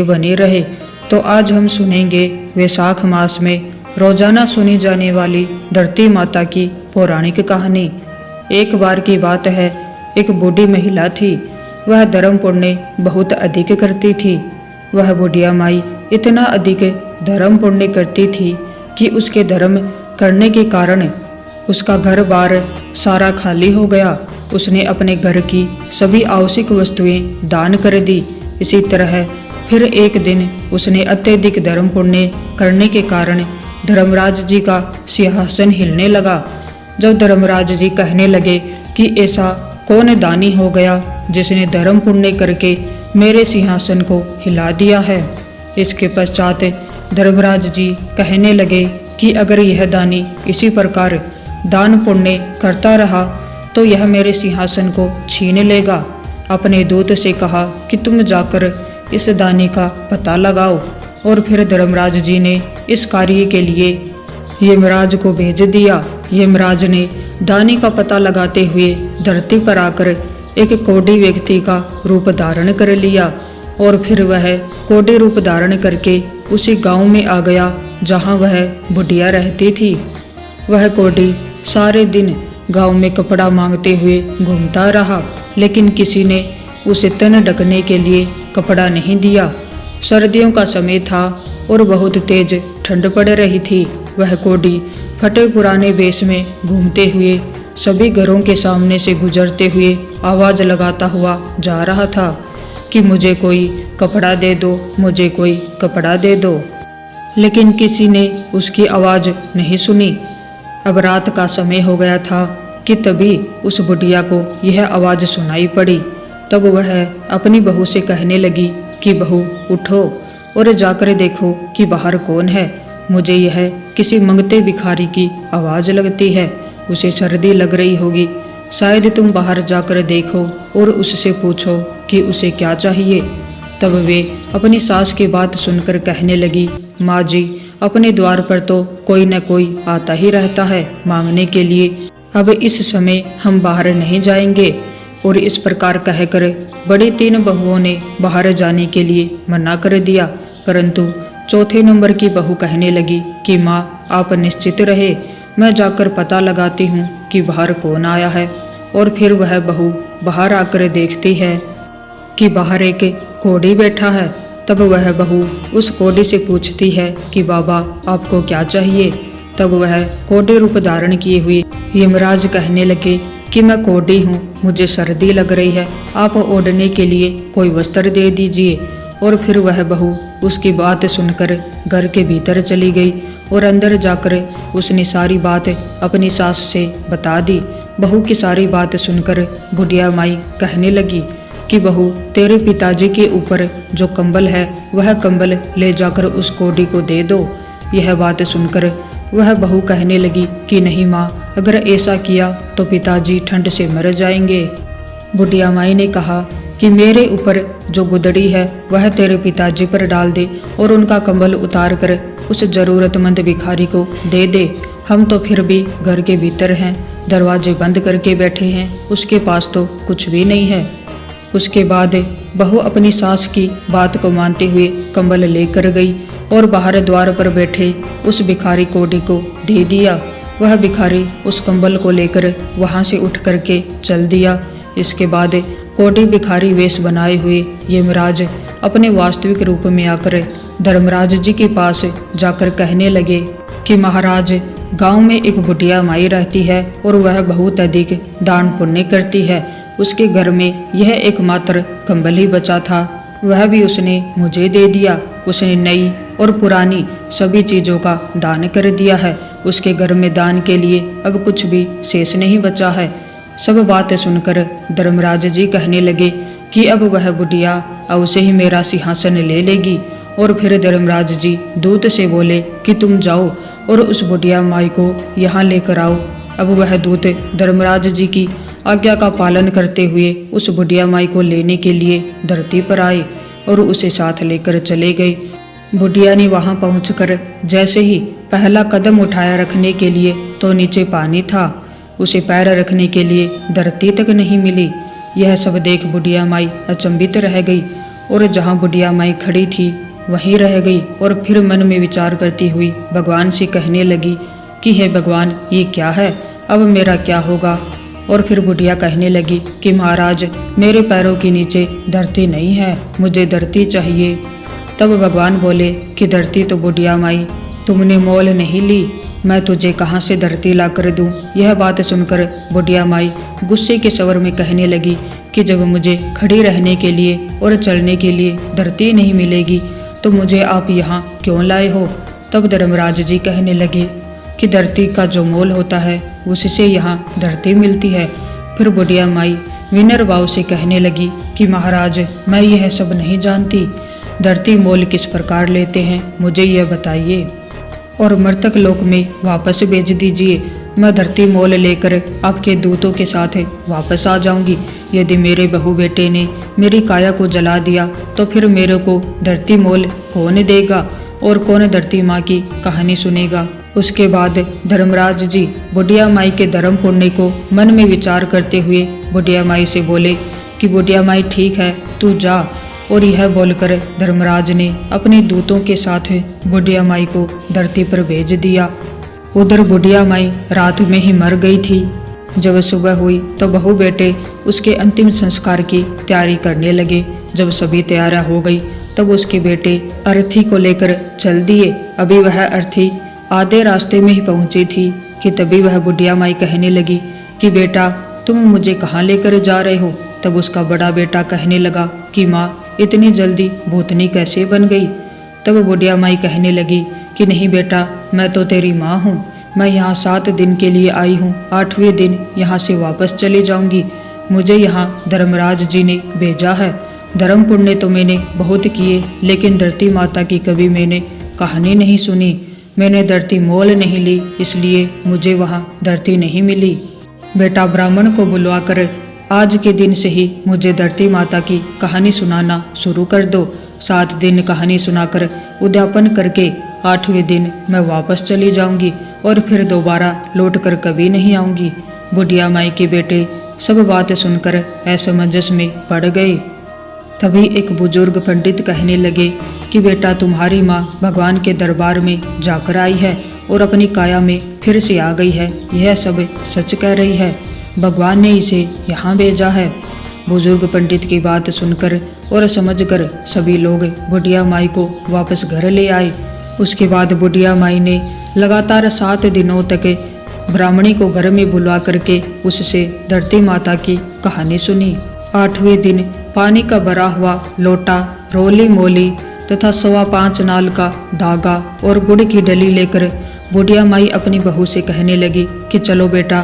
बने रहे। तो आज हम सुनेंगे वैशाख मास में रोजाना सुनी जाने वाली धरती माता की पौराणिक कहानी। एक बार की बात है, एक बूढ़ी महिला थी। वह धर्म पुण्य बहुत अधिक करती थी। वह बुढ़िया माई इतना अधिक धर्म पुण्य करती थी कि उसके धर्म करने के कारण उसका घर बार सारा खाली हो गया। उसने अपने घर की सभी आवश्यक वस्तुएं दान कर दी। इसी तरह फिर एक दिन उसने अत्यधिक धर्म पुण्य करने के कारण धर्मराज जी का सिंहासन हिलने लगा। जब धर्मराज जी कहने लगे कि ऐसा कौन दानी हो गया जिसने धर्म पुण्य करके मेरे सिंहासन को हिला दिया है। इसके पश्चात धर्मराज जी कहने लगे कि अगर यह दानी इसी प्रकार दान पुण्य करता रहा तो यह मेरे सिंहासन को छीन लेगा। अपने दूत से कहा कि तुम जाकर इस दानी का पता लगाओ। और फिर धर्मराज जी ने इस कार्य के लिए यमराज को भेज दिया। यमराज ने दानी का पता लगाते हुए धरती पर आकर एक कोढ़ी व्यक्ति का रूप धारण कर लिया। और फिर वह कोढ़ी रूप धारण करके उसी गांव में आ गया जहां वह बुढ़िया रहती थी। वह कोढ़ी सारे दिन गांव में कपड़ा मांगते हुए घूमता रहा, लेकिन किसी ने उसे तन ढकने के लिए कपड़ा नहीं दिया। सर्दियों का समय था और बहुत तेज ठंड पड़ रही थी। वह कोढ़ी फटे पुराने वेश में घूमते हुए सभी घरों के सामने से गुजरते हुए आवाज लगाता हुआ जा रहा था कि मुझे कोई कपड़ा दे दो, मुझे कोई कपड़ा दे दो। लेकिन किसी ने उसकी आवाज नहीं सुनी। अब रात का समय हो गया था कि तभी उस बुढ़िया को यह आवाज सुनाई पड़ी। तब वह अपनी बहू से कहने लगी कि बहू उठो और जाकर देखो कि बाहर कौन है। मुझे यह किसी मंगते भिखारी की आवाज लगती है। उसे सर्दी लग रही होगी, शायद तुम बाहर जाकर देखो और उससे पूछो कि उसे क्या चाहिए। तब वे अपनी सास की बात सुनकर कहने लगी, माँ जी, अपने द्वार पर तो कोई न कोई आता ही रहता है मांगने के लिए। अब इस समय हम बाहर नहीं जाएंगे। और इस प्रकार कहकर बड़ी 3 बहुओं ने बाहर जाने के लिए मना कर दिया। परंतु चौथे नंबर की बहू कहने लगी कि माँ, आप निश्चित रहे, मैं जाकर पता लगाती हूँ कि बाहर कौन आया है। और फिर वह बहू बाहर आकर देखती है कि बाहर एक कोढ़ी बैठा है। तब वह बहू उस कोढ़ी से पूछती है कि बाबा, आपको क्या चाहिए। तब वह कोढ़ी रूप धारण किए हुए यमराज कहने लगे कि मैं कोढ़ी हूँ, मुझे सर्दी लग रही है, आप ओढ़ने के लिए कोई वस्त्र दे दीजिए। और फिर वह बहू उसकी बात सुनकर घर के भीतर चली गई और अंदर जाकर उसने सारी बात अपनी सास से बता दी। बहू की सारी बात सुनकर बुढ़िया माई कहने लगी कि बहू, तेरे पिताजी के ऊपर जो कंबल है वह कंबल ले जाकर उस कोढ़ी को दे दो। यह बात सुनकर वह बहू कहने लगी कि नहीं माँ, अगर ऐसा किया तो पिताजी ठंड से मर जाएंगे। बुढ़िया माई ने कहा कि मेरे ऊपर जो गुदड़ी है वह तेरे पिताजी पर डाल दे और उनका कंबल उतार कर उस जरूरतमंद भिखारी को दे दे। हम तो फिर भी घर के भीतर हैं, दरवाजे बंद करके बैठे हैं, उसके पास तो कुछ भी नहीं है। उसके बाद बहू अपनी सास की बात को मानते हुए कंबल लेकर गई और बाहर द्वार पर बैठे उस भिखारी कोढ़ी को दे दिया। वह भिखारी उस कंबल को लेकर वहां से उठ करके चल दिया। इसके बाद कोढ़ी भिखारी वेश बनाए हुए यमराज अपने वास्तविक रूप में आकर धर्मराज जी के पास जाकर कहने लगे कि महाराज, गांव में एक बुढ़िया माई रहती है और वह बहुत अधिक दान पुण्य करती है। उसके घर में यह एकमात्र कंबल ही बचा था, वह भी उसने मुझे दे दिया। उसने नई और पुरानी सभी चीज़ों का दान कर दिया है। उसके घर में दान के लिए अब कुछ भी शेष नहीं बचा है। सब बातें सुनकर धर्मराज जी कहने लगे कि अब वह बुढ़िया अवश्य ही मेरा सिंहासन ले लेगी। और फिर धर्मराज जी दूत से बोले कि तुम जाओ और उस बुढ़िया माई को यहाँ लेकर आओ। अब वह दूत धर्मराज जी की आज्ञा का पालन करते हुए उस बुढ़िया माई को लेने के लिए धरती पर आए और उसे साथ लेकर चले गए। बुढ़िया ने वहां पहुंचकर जैसे ही पहला कदम उठाया रखने के लिए तो नीचे पानी था, उसे पैर रखने के लिए धरती तक नहीं मिली। यह सब देख बुढ़िया माई अचंभित रह गई और जहाँ बुढ़िया माई खड़ी थी वहीं रह गई और फिर मन में विचार करती हुई भगवान से कहने लगी कि हे भगवान, ये क्या है, अब मेरा क्या होगा। और फिर बुढ़िया कहने लगी कि महाराज, मेरे पैरों के नीचे धरती नहीं है, मुझे धरती चाहिए। तब भगवान बोले कि धरती तो बुढ़िया माई तुमने मोल नहीं ली, मैं तुझे कहाँ से धरती ला कर दूँ। यह बात सुनकर बुढ़िया माई गुस्से के स्वर में कहने लगी कि जब मुझे खड़ी रहने के लिए और चलने के लिए धरती नहीं मिलेगी तो मुझे आप यहाँ क्यों लाए हो। तब धर्मराज जी कहने लगे कि धरती का जो मोल होता है उससे यहाँ धरती मिलती है। फिर बुढ़िया माई विनर भाव से कहने लगी कि महाराज, मैं यह सब नहीं जानती, धरती मोल किस प्रकार लेते हैं मुझे यह बताइए और मृतक लोक में वापस भेज दीजिए। मैं धरती मोल लेकर आपके दूतों के साथ वापस आ जाऊंगी। यदि मेरे बहू बेटे ने मेरी काया को जला दिया तो फिर मेरे को धरती मोल कौन देगा और कौन धरती माँ की कहानी सुनेगा। उसके बाद धर्मराज जी बुढ़िया माई के धर्म पुण्य को मन में विचार करते हुए बुढ़िया माई से बोले कि बुढ़िया माई ठीक है, तू जा। और यह बोलकर धर्मराज ने अपने दूतों के साथ बुढ़िया माई को धरती पर भेज दिया। उधर बुढ़िया माई रात में ही मर गई थी। जब सुबह हुई तो बहू बेटे उसके अंतिम संस्कार की तैयारी करने लगे। जब सभी तैयार हो गई तब उसके बेटे अर्थी को लेकर चल दिए। अभी वह अर्थी आधे रास्ते में ही पहुंची थी कि तभी वह बुढ़िया माई कहने लगी कि बेटा, तुम मुझे कहाँ लेकर जा रहे हो। तब उसका बड़ा बेटा कहने लगा कि माँ, इतनी जल्दी भूतनी कैसे बन गई। तब बुढ़िया माई कहने लगी कि नहीं बेटा, मैं तो तेरी माँ हूँ, मैं यहाँ 7 दिन के लिए आई हूँ, 8वें दिन यहाँ से वापस चली जाऊँगी। मुझे यहाँ धर्मराज जी ने भेजा है। धर्म पुण्य तो मैंने बहुत किए, लेकिन धरती माता की कभी मैंने कहानी नहीं सुनी। मैंने धरती मोल नहीं ली, इसलिए मुझे वहाँ धरती नहीं मिली। बेटा, ब्राह्मण को बुलवाकर आज के दिन से ही मुझे धरती माता की कहानी सुनाना शुरू कर दो। 7 दिन कहानी सुनाकर उद्यापन करके 8वें दिन मैं वापस चली जाऊंगी और फिर दोबारा लौटकर कभी नहीं आऊंगी। बुढ़िया माई के बेटे सब बात सुनकर असमंजस में पड़ गए। तभी एक बुजुर्ग पंडित कहने लगे कि बेटा, तुम्हारी माँ भगवान के दरबार में जाकर आई है और अपनी काया में फिर से आ गई है। यह सब सच कह रही है, भगवान ने इसे यहाँ भेजा है। बुजुर्ग पंडित की बात सुनकर और समझकर सभी लोग बुढ़िया माई को वापस घर ले आए। उसके बाद बुढ़िया माई ने लगातार 7 दिनों तक ब्राह्मणी को घर में बुलवा करके उससे धरती माता की कहानी सुनी। 8वें दिन पानी का भरा हुआ लोटा, रोली मोली तथा 5.25 नाल का धागा और गुड़ की डली लेकर बुढ़िया माई अपनी बहू से कहने लगी कि चलो बेटा,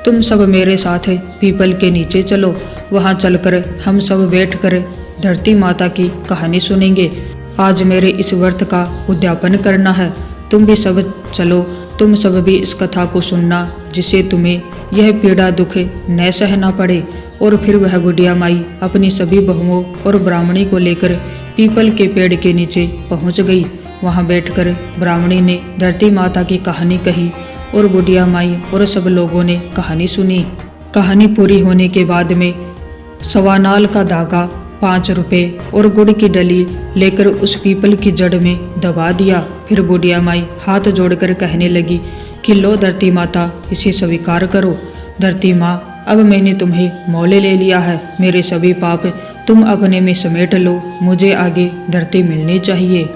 तुम सब मेरे साथ पीपल के नीचे चलो। वहाँ चलकर हम सब बैठकर धरती माता की कहानी सुनेंगे। आज मेरे इस व्रत का उद्यापन करना है, तुम भी सब चलो। तुम सब भी इस कथा को सुनना, जिससे तुम्हें यह पीड़ा दुख न सहना पड़े। और फिर वह बुढ़िया माई अपनी सभी बहुओं और ब्राह्मणी को लेकर पीपल के पेड़ के नीचे पहुंच गई। वहां बैठकर ब्राह्मणी ने धरती माता की कहानी कही और बुढ़िया माई और सब लोगों ने कहानी सुनी। कहानी पूरी होने के बाद में 1.25 नाल का धागा, 5 रुपए और गुड़ की डली लेकर उस पीपल की जड़ में दबा दिया। फिर बुढ़िया माई हाथ जोड़कर कहने लगी कि लो धरती माता, इसे स्वीकार करो। धरती माँ, अब मैंने तुम्हें मोले ले लिया है, मेरे सभी पाप तुम अपने में समेट लो, मुझे आगे धरती मिलनी चाहिए।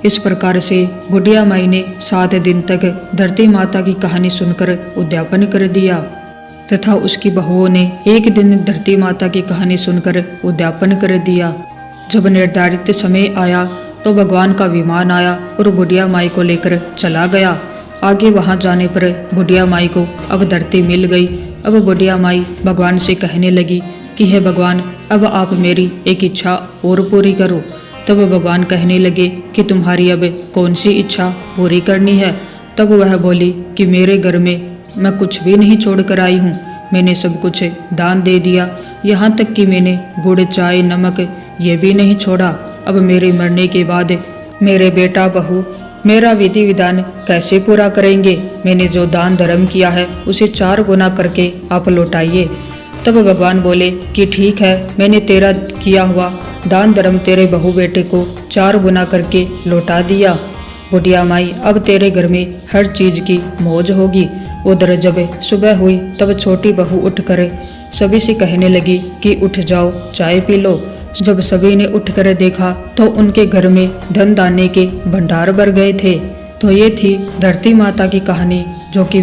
इस प्रकार से बुढ़िया माई ने 7 दिन तक धरती माता की कहानी सुनकर उद्यापन कर दिया तथा उसकी बहुओं ने 1 दिन धरती माता की कहानी सुनकर उद्यापन कर दिया। जब निर्धारित समय आया तो भगवान का विमान आया और बुढ़िया माई को लेकर चला गया। आगे वहां जाने पर बुढ़िया माई को अब धरती मिल गई। अब बुढ़िया माई भगवान से कहने लगी कि हे भगवान, अब आप मेरी एक इच्छा और पूरी करो। तब भगवान कहने लगे कि तुम्हारी अब कौन सी इच्छा पूरी करनी है। तब वह बोली कि मेरे घर में मैं कुछ भी नहीं छोड़ कर आई हूँ, मैंने सब कुछ दान दे दिया, यहाँ तक कि मैंने गुड़ चाय नमक ये भी नहीं छोड़ा। अब मेरे मरने के बाद मेरे बेटा बहू मेरा विधि विधान कैसे पूरा करेंगे। मैंने जो दान धर्म किया है उसे 4 गुना करके आप लौटाइए। तब भगवान बोले कि ठीक है, मैंने तेरा किया हुआ दान धर्म तेरे बहू बेटे को 4 गुना करके लौटा दिया। बुढ़िया माई, अब तेरे घर में हर चीज की मौज होगी। उधर जब सुबह हुई तब छोटी बहू उठकर सभी से कहने लगी कि उठ जाओ, चाय पी लो। जब सभी ने उठकर देखा तो उनके घर में धन दाने के भंडार भर गए थे। तो ये थी धरती माता की कहानी, जो कि